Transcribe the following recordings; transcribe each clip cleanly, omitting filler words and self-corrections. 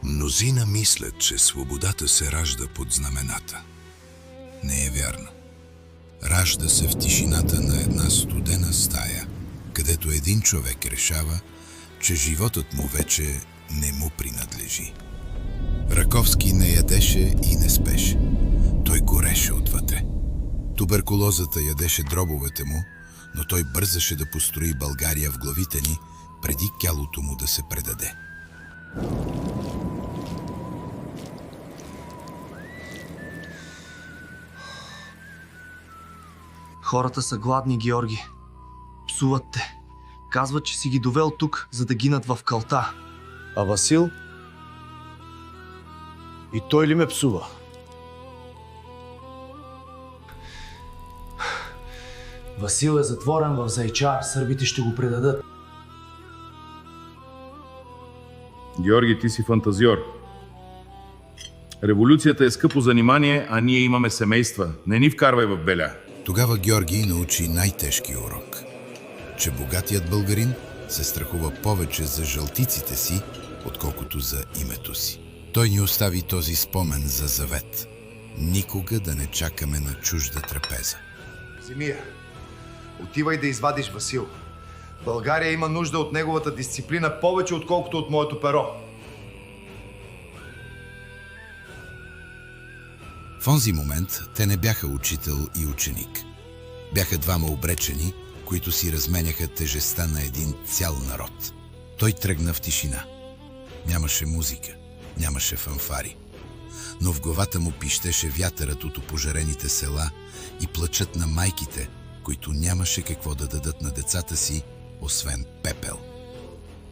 Мнозина мислят, че свободата се ражда под знамената. Не е вярно. Ражда се в тишината на една студена стая, където един човек решава, че животът му вече не му принадлежи. Раковски не ядеше и не спеше. Той гореше отвътре. Туберкулозата ядеше дробовете му, но той бързаше да построи България в главите ни, преди тялото му да се предаде. Хората са гладни, Георги. Псуват те. Казват, че си ги довел тук, за да гинат в калта. А Васил? И той ли ме псува? Васил е затворен в Зайчар. Сърбите ще го предадат. Георги, ти си фантазиор. Революцията е скъпо занимание, а ние имаме семейства. Не ни вкарвай в беля. Тогава Георги научи най-тежкия урок, че богатият българин се страхува повече за жълтиците си, отколкото за името си. Той ни остави този спомен за завет. Никога да не чакаме на чужда трапеза. Зимия, отивай да извадиш Васил. България има нужда от неговата дисциплина повече, отколкото от моето перо. В онзи момент те не бяха учител и ученик. Бяха двама обречени, които си разменяха тежестта на един цял народ. Той тръгна в тишина. Нямаше музика, нямаше фанфари. Но в главата му пищеше вятърът от опожарените села и плачът на майките, които нямаше какво да дадат на децата си, освен пепел.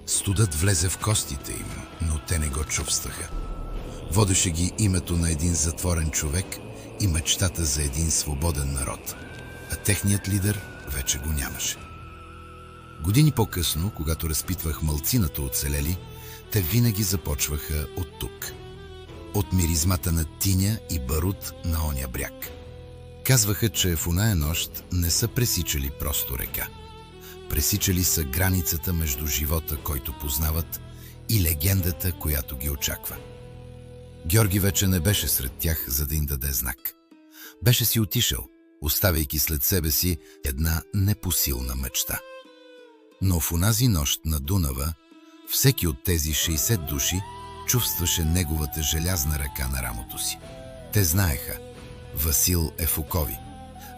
Студът влезе в костите им, но те не го чувстваха. Водеше ги името на един затворен човек и мечтата за един свободен народ. А техният лидер вече го нямаше. Години по-късно, когато разпитвах малцината оцелели, те винаги започваха от тук. От миризмата на тиня и барут на оня бряг. Казваха, че в оная нощ не са пресичали просто река. Пресичали са границата между живота, който познават, и легендата, която ги очаква. Георги вече не беше сред тях, за да им даде знак. Беше си отишъл, оставяйки след себе си една непосилна мечта. Но в онази нощ на Дунава, всеки от тези 60 души чувстваше неговата желязна ръка на рамото си. Те знаеха, Васил е в окови,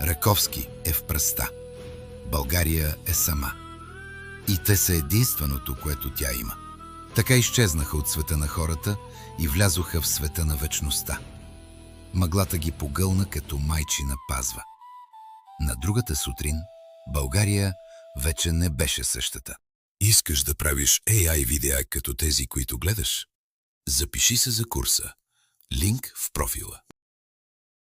Раковски е в пръста, България е сама. И те са единственото, което тя има. Така изчезнаха от света на хората и влязоха в света на вечността. Мъглата ги погълна като майчина пазва. На другата сутрин България вече не беше същата. Искаш да правиш AI видеа като тези, които гледаш? Запиши се за курса. Линк в профила.